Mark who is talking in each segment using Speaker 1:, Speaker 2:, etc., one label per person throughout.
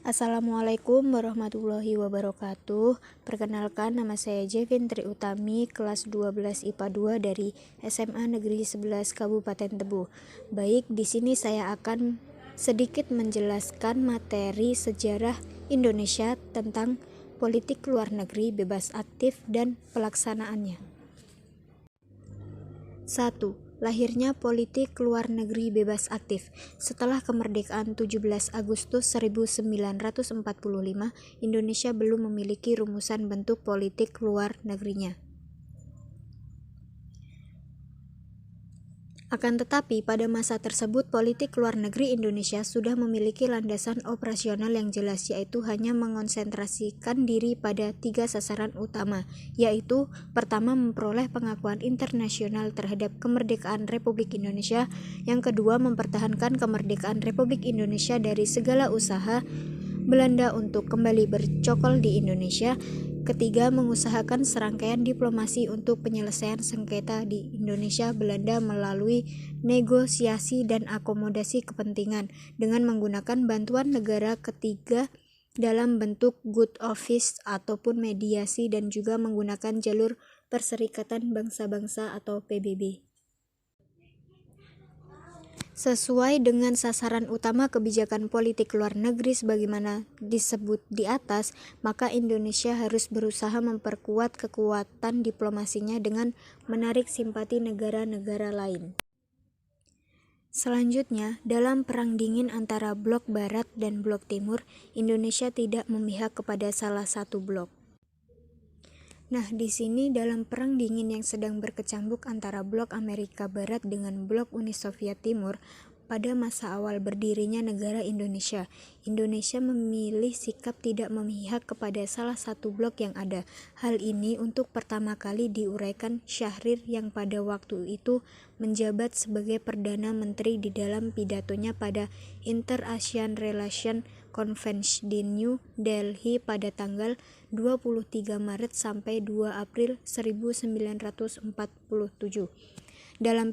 Speaker 1: Assalamualaikum warahmatullahi wabarakatuh. Perkenalkan, nama saya Jevin Tri Utami, kelas 12 IPA 2 dari SMA Negeri 11 Kabupaten Tebo. Baik, di sini saya akan sedikit menjelaskan materi sejarah Indonesia tentang politik luar negeri bebas aktif dan pelaksanaannya. 1. Lahirnya politik luar negeri bebas aktif. Setelah kemerdekaan 17 Agustus 1945, Indonesia belum memiliki rumusan bentuk politik luar negerinya. Akan tetapi, pada masa tersebut politik luar negeri Indonesia sudah memiliki landasan operasional yang jelas, yaitu hanya mengonsentrasikan diri pada 3 sasaran utama, yaitu pertama, memperoleh pengakuan internasional terhadap kemerdekaan Republik Indonesia, yang kedua, mempertahankan kemerdekaan Republik Indonesia dari segala usaha Belanda untuk kembali bercokol di Indonesia. Ketiga, mengusahakan serangkaian diplomasi untuk penyelesaian sengketa di Indonesia Belanda melalui negosiasi dan akomodasi kepentingan dengan menggunakan bantuan negara ketiga dalam bentuk good office ataupun mediasi, dan juga menggunakan jalur Perserikatan Bangsa-Bangsa atau PBB. Sesuai dengan sasaran utama kebijakan politik luar negeri sebagaimana disebut di atas, maka Indonesia harus berusaha memperkuat kekuatan diplomasinya dengan menarik simpati negara-negara lain. Selanjutnya, dalam Perang Dingin antara Blok Barat dan Blok Timur, Indonesia tidak memihak kepada salah satu blok. Nah, di sini dalam Perang Dingin yang sedang berkecambuk antara Blok Amerika Barat dengan Blok Uni Soviet Timur, pada masa awal berdirinya negara Indonesia, Indonesia memilih sikap tidak memihak kepada salah satu blok yang ada. Hal ini untuk pertama kali diuraikan Syahrir yang pada waktu itu menjabat sebagai Perdana Menteri di dalam pidatonya pada Inter-ASEAN Relation Conference di New Delhi pada tanggal 23 Maret sampai 2 April 1947. Dalam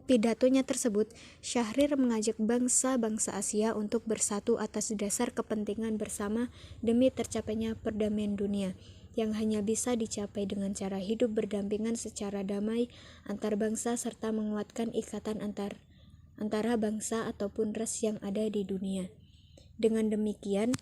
Speaker 1: pidatonya tersebut, Syahrir mengajak bangsa-bangsa Asia untuk bersatu atas dasar kepentingan bersama demi tercapainya perdamaian dunia, yang hanya bisa dicapai dengan cara hidup berdampingan secara damai antar bangsa serta menguatkan ikatan antara bangsa ataupun ras yang ada di dunia. Dengan demikian,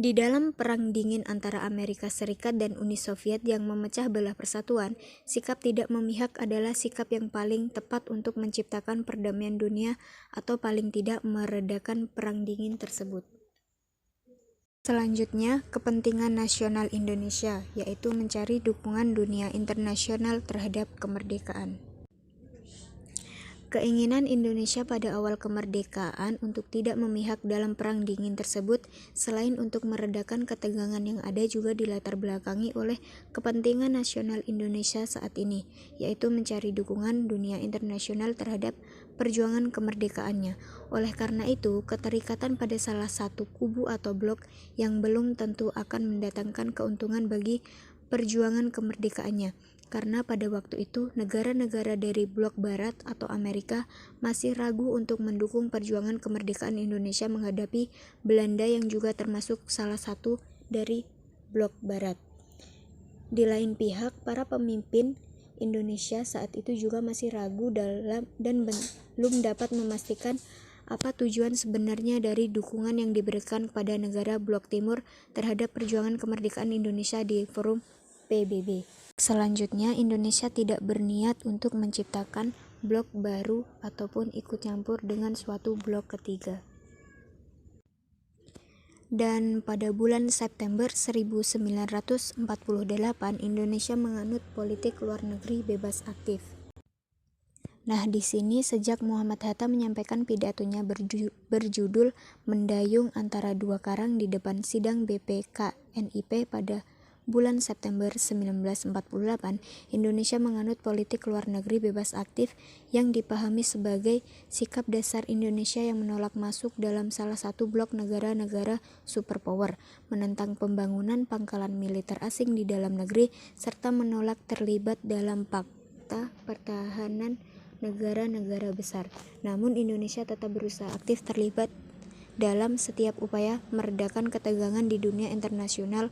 Speaker 1: di dalam Perang Dingin antara Amerika Serikat dan Uni Soviet yang memecah belah persatuan, sikap tidak memihak adalah sikap yang paling tepat untuk menciptakan perdamaian dunia atau paling tidak meredakan Perang Dingin tersebut. Selanjutnya, kepentingan nasional Indonesia, yaitu mencari dukungan dunia internasional terhadap kemerdekaan. Keinginan Indonesia pada awal kemerdekaan untuk tidak memihak dalam Perang Dingin tersebut, selain untuk meredakan ketegangan yang ada, juga dilatar belakangi oleh kepentingan nasional Indonesia saat ini, yaitu mencari dukungan dunia internasional terhadap perjuangan kemerdekaannya. Oleh karena itu, keterikatan pada salah satu kubu atau blok yang belum tentu akan mendatangkan keuntungan bagi perjuangan kemerdekaannya, karena pada waktu itu negara-negara dari blok barat atau Amerika masih ragu untuk mendukung perjuangan kemerdekaan Indonesia menghadapi Belanda yang juga termasuk salah satu dari blok barat. Di lain pihak, para pemimpin Indonesia saat itu juga masih ragu dan belum dapat memastikan apa tujuan sebenarnya dari dukungan yang diberikan kepada negara blok timur terhadap perjuangan kemerdekaan Indonesia di forum PBB. Selanjutnya, Indonesia tidak berniat untuk menciptakan blok baru ataupun ikut campur dengan suatu blok ketiga. Dan pada bulan September 1948, Indonesia menganut politik luar negeri bebas aktif. Nah, di sini sejak Muhammad Hatta menyampaikan pidatonya berjudul Mendayung Antara Dua Karang di depan sidang BPKNIP pada bulan September 1948, Indonesia menganut politik luar negeri bebas aktif yang dipahami sebagai sikap dasar Indonesia yang menolak masuk dalam salah satu blok negara-negara superpower, menentang pembangunan pangkalan militer asing di dalam negeri, serta menolak terlibat dalam fakta pertahanan negara-negara besar. Namun Indonesia tetap berusaha aktif terlibat dalam setiap upaya meredakan ketegangan di dunia internasional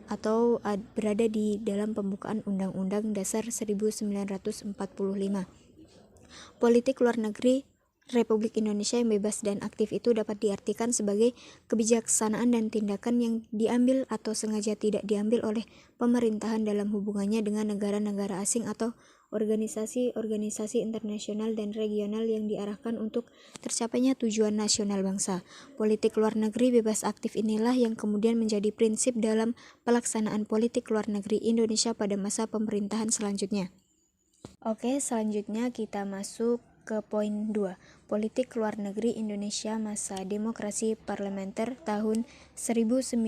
Speaker 1: atau berada di dalam pembukaan Undang-Undang Dasar 1945. Politik luar negeri Republik Indonesia yang bebas dan aktif itu dapat diartikan sebagai kebijaksanaan dan tindakan yang diambil atau sengaja tidak diambil oleh pemerintahan dalam hubungannya dengan negara-negara asing atau organisasi-organisasi internasional dan regional yang diarahkan untuk tercapainya tujuan nasional bangsa. Politik luar negeri bebas aktif inilah yang kemudian menjadi prinsip dalam pelaksanaan politik luar negeri Indonesia pada masa pemerintahan selanjutnya. Oke, selanjutnya kita masuk ke poin 2. Politik luar negeri Indonesia masa demokrasi parlementer tahun 1950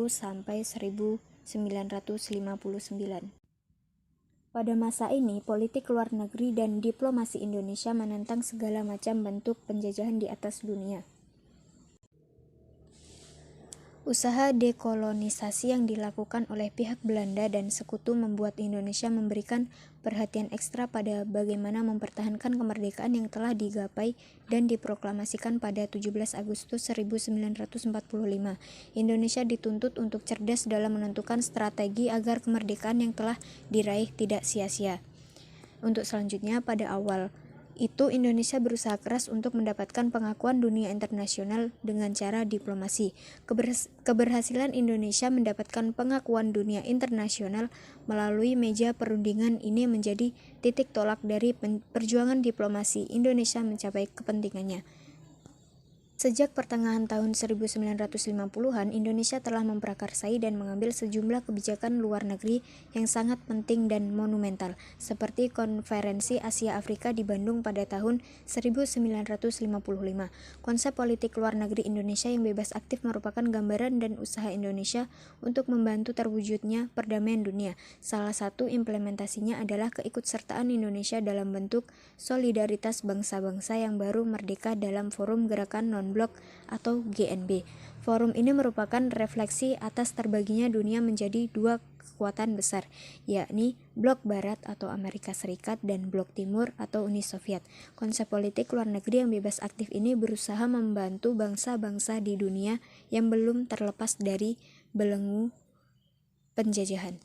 Speaker 1: sampai 1959. Pada masa ini, politik luar negeri dan diplomasi Indonesia menentang segala macam bentuk penjajahan di atas dunia. Usaha dekolonisasi yang dilakukan oleh pihak Belanda dan sekutu membuat Indonesia memberikan perhatian ekstra pada bagaimana mempertahankan kemerdekaan yang telah digapai dan diproklamasikan pada 17 Agustus 1945. Indonesia dituntut untuk cerdas dalam menentukan strategi agar kemerdekaan yang telah diraih tidak sia-sia. Untuk selanjutnya, pada awal itu Indonesia berusaha keras untuk mendapatkan pengakuan dunia internasional dengan cara diplomasi. Keberhasilan Indonesia mendapatkan pengakuan dunia internasional melalui meja perundingan ini menjadi titik tolak dari perjuangan diplomasi Indonesia mencapai kepentingannya. Sejak pertengahan tahun 1950-an, Indonesia telah memprakarsai dan mengambil sejumlah kebijakan luar negeri yang sangat penting dan monumental, seperti Konferensi Asia Afrika di Bandung pada tahun 1955. Konsep politik luar negeri Indonesia yang bebas aktif merupakan gambaran dan usaha Indonesia untuk membantu terwujudnya perdamaian dunia. Salah satu implementasinya adalah keikutsertaan Indonesia dalam bentuk solidaritas bangsa-bangsa yang baru merdeka dalam Forum Gerakan Non-Blok atau GNB. Forum ini merupakan refleksi atas terbaginya dunia menjadi dua kekuatan besar, yakni Blok Barat atau Amerika Serikat dan Blok Timur atau Uni Soviet. Konsep politik luar negeri yang bebas aktif ini berusaha membantu bangsa-bangsa di dunia yang belum terlepas dari belenggu penjajahan.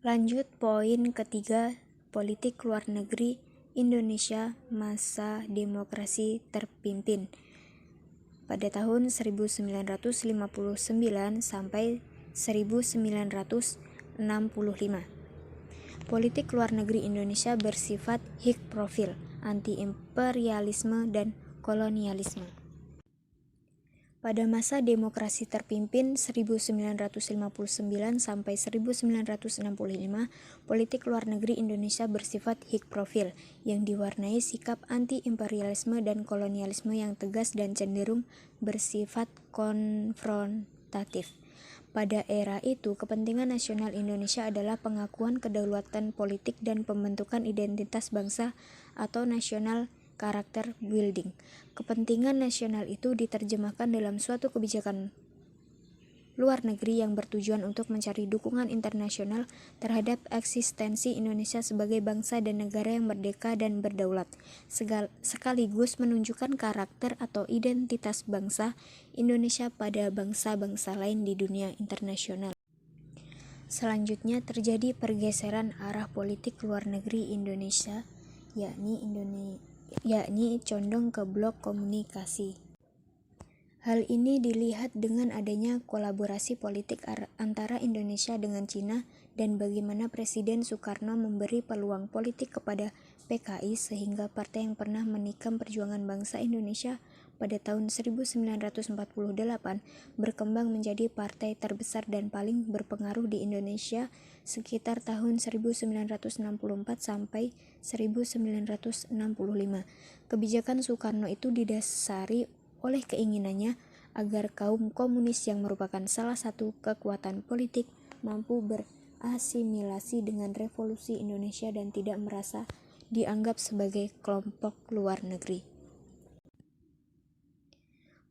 Speaker 1: Lanjut poin ketiga, politik luar negeri Indonesia masa demokrasi terpimpin pada tahun 1959 sampai 1965. Politik luar negeri Indonesia bersifat high profile, anti-imperialisme dan kolonialisme. Pada masa demokrasi terpimpin 1959 sampai 1965, politik luar negeri Indonesia bersifat high profile yang diwarnai sikap anti-imperialisme dan kolonialisme yang tegas dan cenderung bersifat konfrontatif. Pada era itu, kepentingan nasional Indonesia adalah pengakuan kedaulatan politik dan pembentukan identitas bangsa atau nasional karakter building. Kepentingan nasional itu diterjemahkan dalam suatu kebijakan luar negeri yang bertujuan untuk mencari dukungan internasional terhadap eksistensi Indonesia sebagai bangsa dan negara yang merdeka dan berdaulat, sekaligus menunjukkan karakter atau identitas bangsa Indonesia pada bangsa-bangsa lain di dunia internasional. Selanjutnya terjadi pergeseran arah politik luar negeri Indonesia, yakni condong ke blok komunikasi. Hal ini dilihat dengan adanya kolaborasi politik antara Indonesia dengan Cina dan bagaimana Presiden Soekarno memberi peluang politik kepada PKI sehingga partai yang pernah menikam perjuangan bangsa Indonesia pada tahun 1948 berkembang menjadi partai terbesar dan paling berpengaruh di Indonesia sekitar tahun 1964 sampai 1965. Kebijakan Soekarno itu didasari oleh keinginannya agar kaum komunis yang merupakan salah satu kekuatan politik mampu berasimilasi dengan revolusi Indonesia dan tidak merasa dianggap sebagai kelompok luar negeri.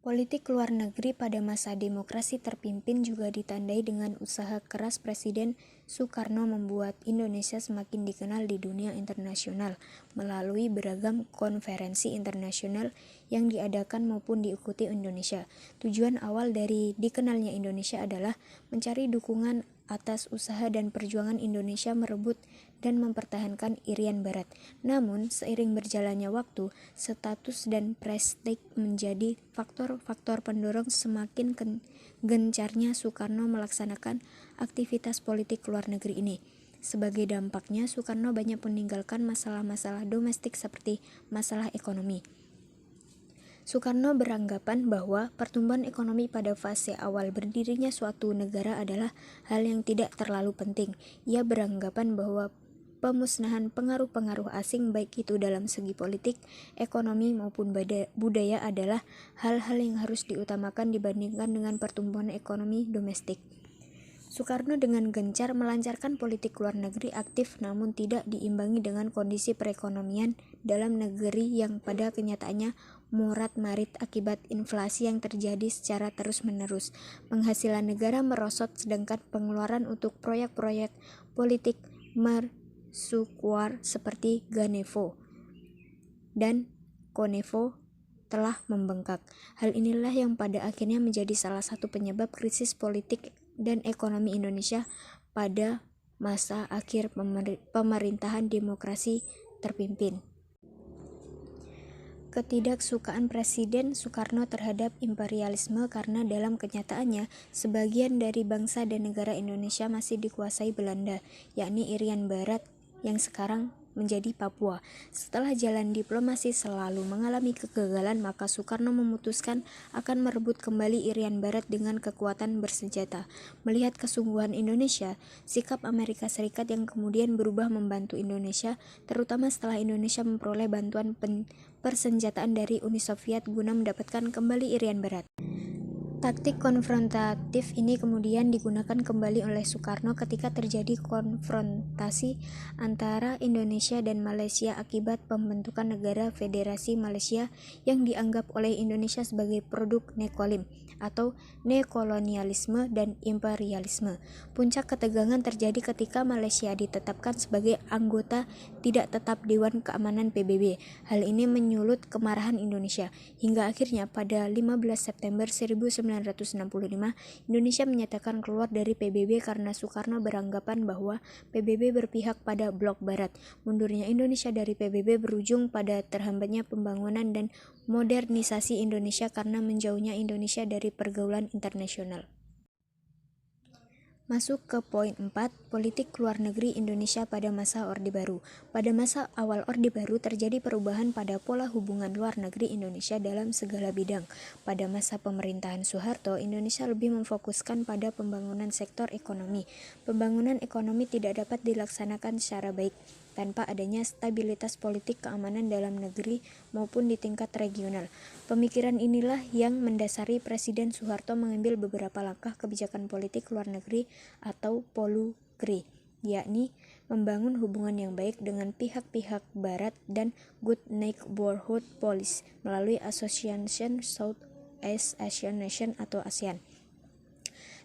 Speaker 1: Politik luar negeri pada masa demokrasi terpimpin juga ditandai dengan usaha keras Presiden Soekarno membuat Indonesia semakin dikenal di dunia internasional melalui beragam konferensi internasional yang diadakan maupun diikuti Indonesia. Tujuan awal dari dikenalnya Indonesia adalah mencari dukungan atas usaha dan perjuangan Indonesia merebut dan mempertahankan Irian Barat. Namun, seiring berjalannya waktu, status dan prestige menjadi faktor-faktor pendorong semakin gencarnya Soekarno melaksanakan aktivitas politik luar negeri ini. Sebagai dampaknya, Soekarno banyak meninggalkan masalah-masalah domestik seperti masalah ekonomi. Soekarno beranggapan bahwa pertumbuhan ekonomi pada fase awal berdirinya suatu negara adalah hal yang tidak terlalu penting. Ia beranggapan bahwa pemusnahan pengaruh-pengaruh asing baik itu dalam segi politik, ekonomi maupun budaya adalah hal-hal yang harus diutamakan dibandingkan dengan pertumbuhan ekonomi domestik. Soekarno dengan gencar melancarkan politik luar negeri aktif namun tidak diimbangi dengan kondisi perekonomian dalam negeri yang pada kenyataannya morat-marit akibat inflasi yang terjadi secara terus-menerus. Penghasilan negara merosot sedangkan pengeluaran untuk proyek-proyek politik mercusuar seperti Ganevo dan Konevo telah membengkak. Hal inilah yang pada akhirnya menjadi salah satu penyebab krisis politik dan ekonomi Indonesia pada masa akhir pemerintahan demokrasi terpimpin. Ketidaksukaan Presiden Soekarno terhadap imperialisme karena dalam kenyataannya sebagian dari bangsa dan negara Indonesia masih dikuasai Belanda, yakni Irian Barat yang sekarang menjadi Papua. Setelah jalan diplomasi selalu mengalami kegagalan, maka Soekarno memutuskan akan merebut kembali Irian Barat dengan kekuatan bersenjata. Melihat kesungguhan Indonesia, sikap Amerika Serikat yang kemudian berubah membantu Indonesia, terutama setelah Indonesia memperoleh bantuan persenjataan dari Uni Soviet guna mendapatkan kembali Irian Barat. Taktik konfrontatif ini kemudian digunakan kembali oleh Soekarno ketika terjadi konfrontasi antara Indonesia dan Malaysia akibat pembentukan negara Federasi Malaysia yang dianggap oleh Indonesia sebagai produk nekolim atau neokolonialisme dan imperialisme. Puncak ketegangan terjadi ketika Malaysia ditetapkan sebagai anggota tidak tetap Dewan Keamanan PBB. Hal ini menyulut kemarahan Indonesia hingga akhirnya pada 15 September 1965 Indonesia menyatakan keluar dari PBB karena Soekarno beranggapan bahwa PBB berpihak pada blok barat. Mundurnya Indonesia dari PBB berujung pada terhambatnya pembangunan dan modernisasi Indonesia karena menjauhnya Indonesia dari pergaulan internasional. Masuk ke poin 4, politik luar negeri Indonesia pada masa Orde Baru. Pada masa awal Orde Baru terjadi perubahan pada pola hubungan luar negeri Indonesia dalam segala bidang. Pada masa pemerintahan Soeharto, Indonesia lebih memfokuskan pada pembangunan sektor ekonomi. Pembangunan ekonomi tidak dapat dilaksanakan secara baik tanpa adanya stabilitas politik keamanan dalam negeri maupun di tingkat regional. Pemikiran inilah yang mendasari Presiden Soeharto mengambil beberapa langkah kebijakan politik luar negeri atau POLUGRI, yakni membangun hubungan yang baik dengan pihak-pihak Barat dan Good Neighborhood Policy melalui Association South East Asian Nation atau ASEAN.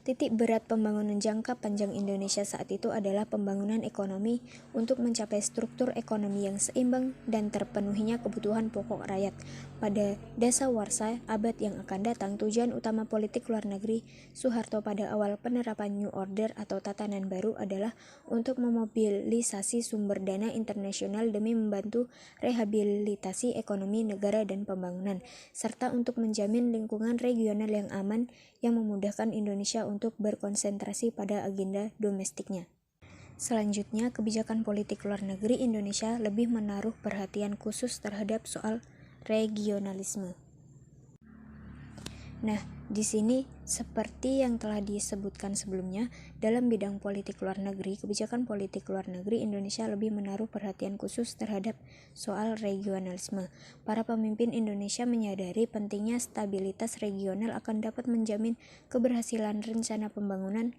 Speaker 1: Titik berat pembangunan jangka panjang Indonesia saat itu adalah pembangunan ekonomi untuk mencapai struktur ekonomi yang seimbang dan terpenuhinya kebutuhan pokok rakyat. Pada dasawarsa abad yang akan datang, tujuan utama politik luar negeri Soeharto pada awal penerapan New Order atau tatanan baru adalah untuk memobilisasi sumber dana internasional demi membantu rehabilitasi ekonomi negara dan pembangunan, serta untuk menjamin lingkungan regional yang aman yang memudahkan Indonesia untuk berkonsentrasi pada agenda domestiknya. Selanjutnya, kebijakan politik luar negeri Indonesia lebih menaruh perhatian khusus terhadap soal regionalisme. Nah, di sini seperti yang telah disebutkan sebelumnya, dalam bidang politik luar negeri, kebijakan politik luar negeri Indonesia lebih menaruh perhatian khusus terhadap soal regionalisme. Para pemimpin Indonesia menyadari pentingnya stabilitas regional akan dapat menjamin keberhasilan rencana pembangunan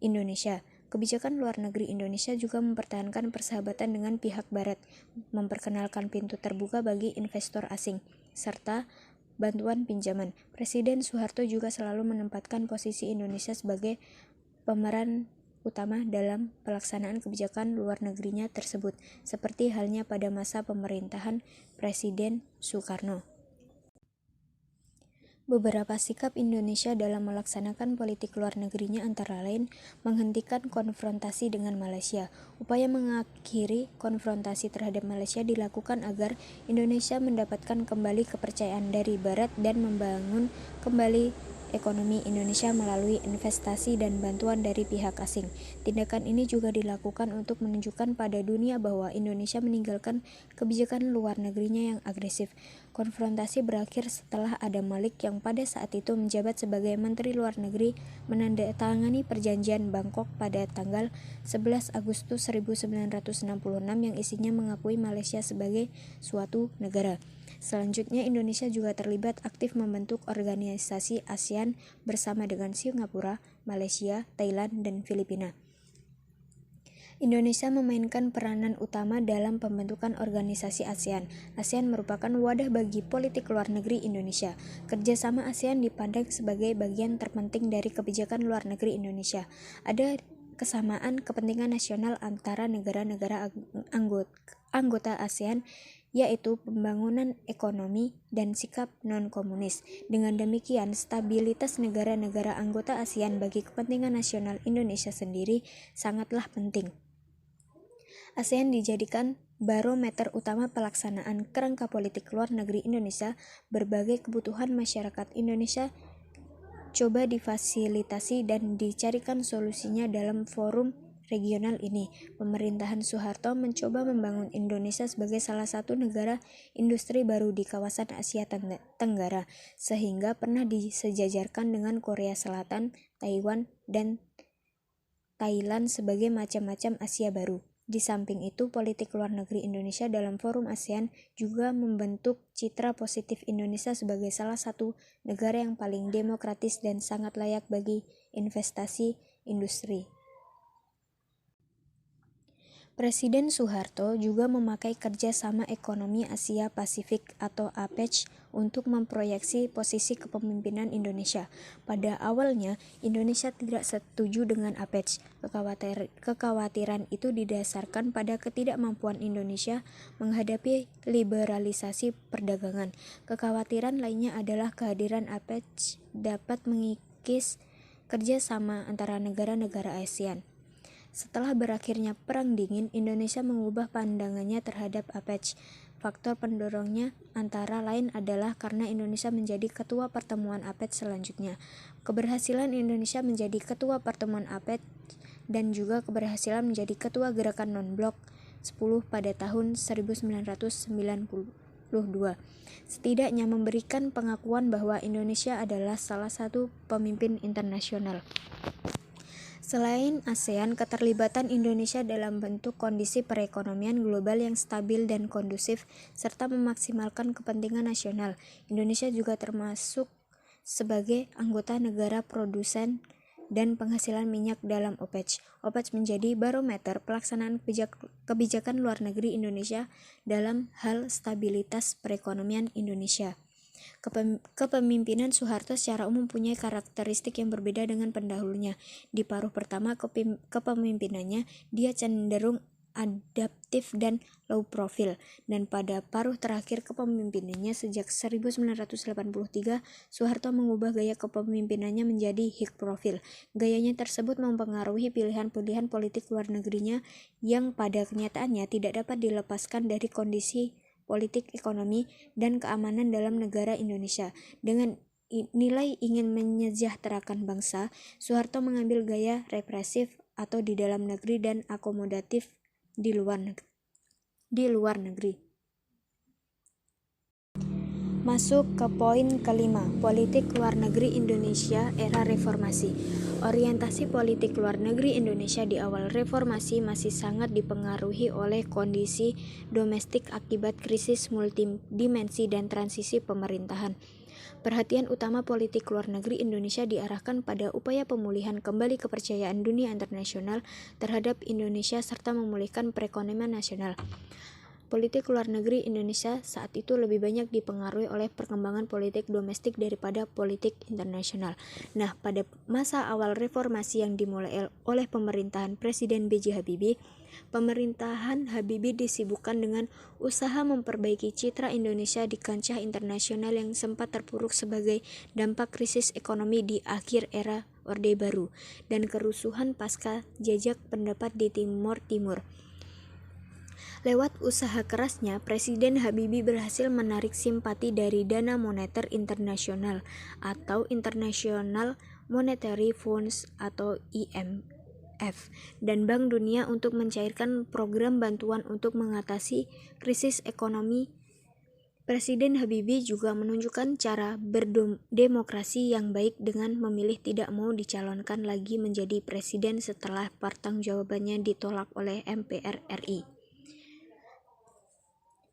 Speaker 1: Indonesia. Kebijakan luar negeri Indonesia juga mempertahankan persahabatan dengan pihak Barat, memperkenalkan pintu terbuka bagi investor asing, serta bantuan pinjaman. Presiden Soeharto juga selalu menempatkan posisi Indonesia sebagai pemeran utama dalam pelaksanaan kebijakan luar negerinya tersebut, seperti halnya pada masa pemerintahan Presiden Soekarno. Beberapa sikap Indonesia dalam melaksanakan politik luar negerinya antara lain menghentikan konfrontasi dengan Malaysia. Upaya mengakhiri konfrontasi terhadap Malaysia dilakukan agar Indonesia mendapatkan kembali kepercayaan dari Barat dan membangun kembali ekonomi Indonesia melalui investasi dan bantuan dari pihak asing. Tindakan ini juga dilakukan untuk menunjukkan pada dunia bahwa Indonesia meninggalkan kebijakan luar negerinya yang agresif. Konfrontasi berakhir setelah Adam Malik yang pada saat itu menjabat sebagai Menteri Luar Negeri menandatangani perjanjian Bangkok pada tanggal 11 Agustus 1966 yang isinya mengakui Malaysia sebagai suatu negara. Selanjutnya, Indonesia juga terlibat aktif membentuk organisasi ASEAN bersama dengan Singapura, Malaysia, Thailand, dan Filipina. Indonesia memainkan peranan utama dalam pembentukan organisasi ASEAN. ASEAN merupakan wadah bagi politik luar negeri Indonesia. Kerjasama ASEAN dipandang sebagai bagian terpenting dari kebijakan luar negeri Indonesia. Ada kesamaan kepentingan nasional antara negara-negara anggota ASEAN, yaitu pembangunan ekonomi dan sikap non-komunis. Dengan demikian, stabilitas negara-negara anggota ASEAN bagi kepentingan nasional Indonesia sendiri sangatlah penting. ASEAN dijadikan barometer utama pelaksanaan kerangka politik luar negeri Indonesia. Berbagai kebutuhan masyarakat Indonesia coba difasilitasi dan dicarikan solusinya dalam forum regional ini. Pemerintahan Soeharto mencoba membangun Indonesia sebagai salah satu negara industri baru di kawasan Asia Tenggara, sehingga pernah disejajarkan dengan Korea Selatan, Taiwan, dan Thailand sebagai macam-macam Asia baru. Di samping itu, politik luar negeri Indonesia dalam forum ASEAN juga membentuk citra positif Indonesia sebagai salah satu negara yang paling demokratis dan sangat layak bagi investasi industri. Presiden Soeharto juga memakai kerjasama ekonomi Asia Pasifik atau APEC untuk memproyeksi posisi kepemimpinan Indonesia. Pada awalnya, Indonesia tidak setuju dengan APEC. Kekhawatiran itu didasarkan pada ketidakmampuan Indonesia menghadapi liberalisasi perdagangan. Kekhawatiran lainnya adalah kehadiran APEC dapat mengikis kerjasama antara negara-negara ASEAN. Setelah berakhirnya Perang Dingin, Indonesia mengubah pandangannya terhadap APEC. Faktor pendorongnya antara lain adalah karena Indonesia menjadi ketua pertemuan APEC selanjutnya. Keberhasilan Indonesia menjadi ketua pertemuan APEC dan juga keberhasilan menjadi ketua gerakan non-blok 10 pada tahun 1992. Setidaknya memberikan pengakuan bahwa Indonesia adalah salah satu pemimpin internasional. Selain ASEAN, keterlibatan Indonesia dalam bentuk kondisi perekonomian global yang stabil dan kondusif serta memaksimalkan kepentingan nasional. Indonesia juga termasuk sebagai anggota negara produsen dan penghasilan minyak dalam OPEC. OPEC menjadi barometer pelaksanaan kebijakan luar negeri Indonesia dalam hal stabilitas perekonomian Indonesia. Kepemimpinan Soeharto secara umum punya karakteristik yang berbeda dengan pendahulunya. Di paruh pertama kepemimpinannya, dia cenderung adaptif dan low profile, dan pada paruh terakhir kepemimpinannya sejak 1983, Soeharto mengubah gaya kepemimpinannya menjadi high profile. Gayanya tersebut mempengaruhi pilihan-pilihan politik luar negerinya yang pada kenyataannya tidak dapat dilepaskan dari kondisi politik, ekonomi, dan keamanan dalam negara Indonesia. Dengan nilai ingin menyejahterakan bangsa, Soeharto mengambil gaya represif atau di dalam negeri dan akomodatif di luar negeri. Masuk ke poin kelima, politik luar negeri Indonesia era reformasi. Orientasi politik luar negeri Indonesia di awal reformasi masih sangat dipengaruhi oleh kondisi domestik akibat krisis multidimensi dan transisi pemerintahan. Perhatian utama politik luar negeri Indonesia diarahkan pada upaya pemulihan kembali kepercayaan dunia internasional terhadap Indonesia serta memulihkan perekonomian nasional. politik luar negeri Indonesia saat itu lebih banyak dipengaruhi oleh perkembangan politik domestik daripada politik internasional. Nah, pada masa awal reformasi yang dimulai oleh pemerintahan Presiden B.J. Habibie, pemerintahan Habibie disibukkan dengan usaha memperbaiki citra Indonesia di kancah internasional yang sempat terpuruk sebagai dampak krisis ekonomi di akhir era Orde Baru dan kerusuhan pasca jajak pendapat di Timur Timur. Lewat usaha kerasnya, Presiden Habibie berhasil menarik simpati dari Dana Moneter Internasional atau International Monetary Funds atau IMF dan Bank Dunia untuk mencairkan program bantuan untuk mengatasi krisis ekonomi. Presiden Habibie juga menunjukkan cara berdemokrasi yang baik dengan memilih tidak mau dicalonkan lagi menjadi presiden setelah pertanggungjawabannya ditolak oleh MPR RI.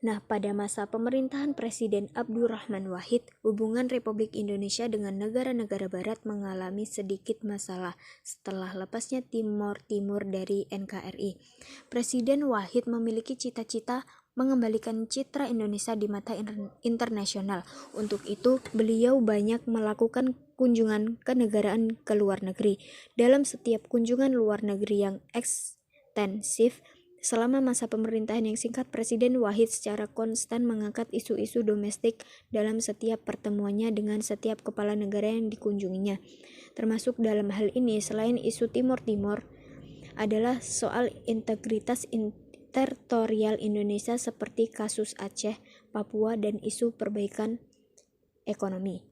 Speaker 1: Nah, pada masa pemerintahan Presiden Abdurrahman Wahid, hubungan Republik Indonesia dengan negara-negara barat mengalami sedikit masalah setelah lepasnya Timor Timur dari NKRI. Presiden Wahid memiliki cita-cita mengembalikan citra Indonesia di mata internasional. Untuk itu, beliau banyak melakukan kunjungan kenegaraan ke luar negeri. Dalam setiap kunjungan luar negeri yang ekstensif, selama masa pemerintahan yang singkat, Presiden Wahid secara konstan mengangkat isu-isu domestik dalam setiap pertemuannya dengan setiap kepala negara yang dikunjunginya. Termasuk dalam hal ini, selain isu Timur Timur, adalah soal integritas teritorial Indonesia seperti kasus Aceh, Papua, dan isu perbaikan ekonomi.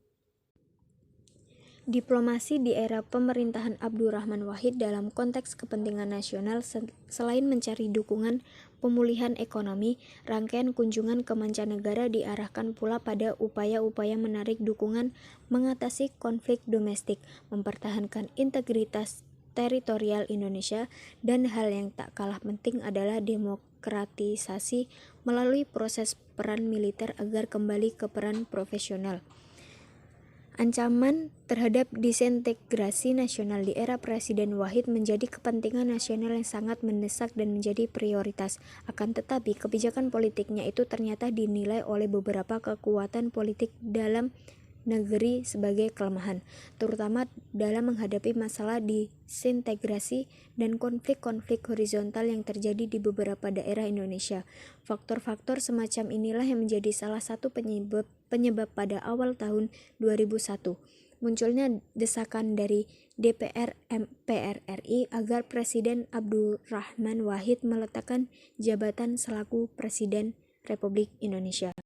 Speaker 1: Diplomasi di era pemerintahan Abdurrahman Wahid dalam konteks kepentingan nasional selain mencari dukungan pemulihan ekonomi, rangkaian kunjungan ke mancanegara diarahkan pula pada upaya-upaya menarik dukungan mengatasi konflik domestik, mempertahankan integritas teritorial Indonesia, dan hal yang tak kalah penting adalah demokratisasi melalui proses peran militer agar kembali ke peran profesional. Ancaman terhadap disintegrasi nasional di era Presiden Wahid menjadi kepentingan nasional yang sangat mendesak dan menjadi prioritas. Akan tetapi, kebijakan politiknya itu ternyata dinilai oleh beberapa kekuatan politik dalam negeri sebagai kelemahan, terutama dalam menghadapi masalah disintegrasi dan konflik-konflik horizontal yang terjadi di beberapa daerah Indonesia. Faktor-faktor semacam inilah yang menjadi salah satu penyebab pada awal tahun 2001 munculnya desakan dari DPR MPR RI agar Presiden Abdurrahman Wahid meletakkan jabatan selaku Presiden Republik Indonesia.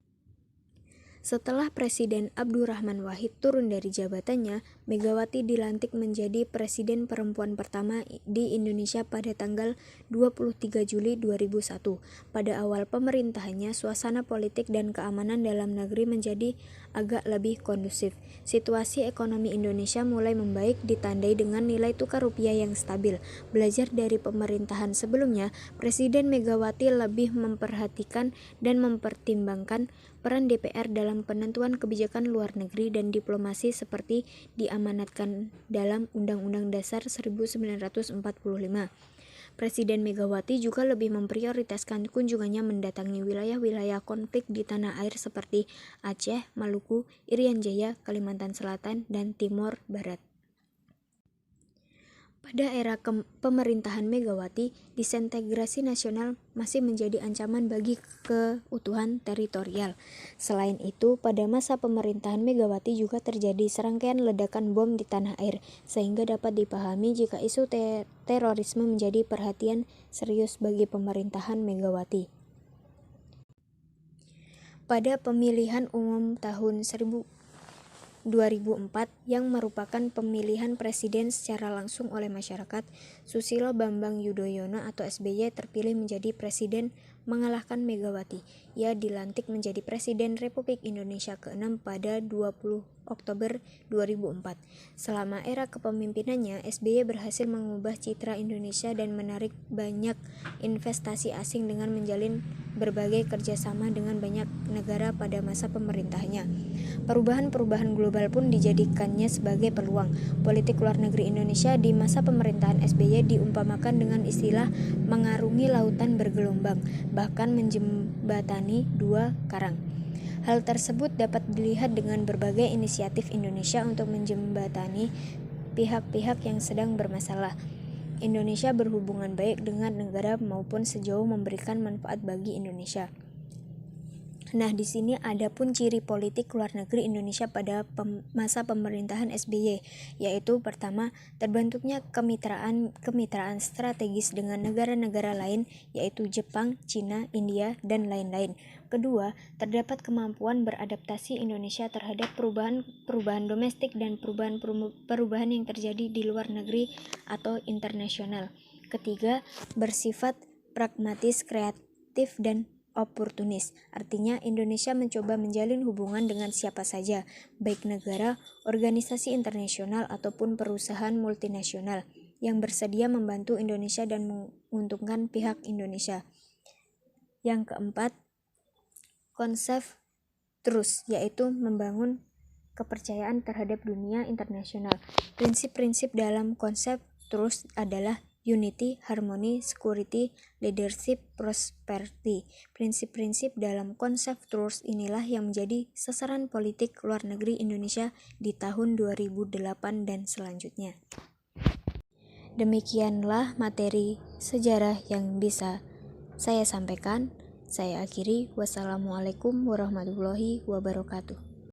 Speaker 1: Setelah Presiden Abdurrahman Wahid turun dari jabatannya, Megawati dilantik menjadi presiden perempuan pertama di Indonesia pada tanggal 23 Juli 2001. Pada awal pemerintahannya, suasana politik dan keamanan dalam negeri menjadi agak lebih kondusif. Situasi ekonomi Indonesia mulai membaik ditandai dengan nilai tukar rupiah yang stabil. Belajar dari pemerintahan sebelumnya, Presiden Megawati lebih memperhatikan dan mempertimbangkan peran DPR dalam penentuan kebijakan luar negeri dan diplomasi seperti diamanatkan dalam Undang-Undang Dasar 1945. Presiden Megawati juga lebih memprioritaskan kunjungannya mendatangi wilayah-wilayah konflik di tanah air seperti Aceh, Maluku, Irian Jaya, Kalimantan Selatan, dan Timor Barat. Pada era pemerintahan Megawati, disintegrasi nasional masih menjadi ancaman bagi keutuhan teritorial. Selain itu, pada masa pemerintahan Megawati juga terjadi serangkaian ledakan bom di tanah air, sehingga dapat dipahami jika isu terorisme menjadi perhatian serius bagi pemerintahan Megawati. Pada pemilihan umum tahun 2004 yang merupakan pemilihan presiden secara langsung oleh masyarakat, Susilo Bambang Yudhoyono atau SBY terpilih menjadi presiden mengalahkan Megawati. Ia dilantik menjadi Presiden Republik Indonesia ke-6 pada 20 Oktober 2004. Selama era kepemimpinannya, SBY berhasil mengubah citra Indonesia dan menarik banyak investasi asing dengan menjalin berbagai kerjasama dengan banyak negara pada masa pemerintahannya. Perubahan-perubahan global pun dijadikannya sebagai peluang. Politik luar negeri Indonesia di masa pemerintahan SBY diumpamakan dengan istilah mengarungi lautan bergelombang, bahkan menjembatani dua karang. Hal tersebut dapat dilihat dengan berbagai inisiatif Indonesia untuk menjembatani pihak-pihak yang sedang bermasalah. Indonesia berhubungan baik dengan negara maupun sejauh memberikan manfaat bagi Indonesia. Nah, di sini ada pun ciri politik luar negeri Indonesia pada masa pemerintahan SBY, yaitu pertama, terbentuknya kemitraan strategis dengan negara-negara lain, yaitu Jepang, Cina, India, dan lain-lain. Kedua, terdapat kemampuan beradaptasi Indonesia terhadap perubahan domestik dan perubahan yang terjadi di luar negeri atau internasional. Ketiga, bersifat pragmatis, kreatif, dan oportunis. Artinya Indonesia mencoba menjalin hubungan dengan siapa saja, baik negara, organisasi internasional ataupun perusahaan multinasional yang bersedia membantu Indonesia dan menguntungkan pihak Indonesia. Yang keempat, konsep trust, yaitu membangun kepercayaan terhadap dunia internasional. Prinsip-prinsip dalam konsep trust adalah unity, harmony, security, leadership, prosperity. Prinsip-prinsip dalam konsep trust inilah yang menjadi sasaran politik luar negeri Indonesia di tahun 2008 dan selanjutnya. Demikianlah materi sejarah yang bisa saya sampaikan. Saya akhiri. Wassalamualaikum warahmatullahi wabarakatuh.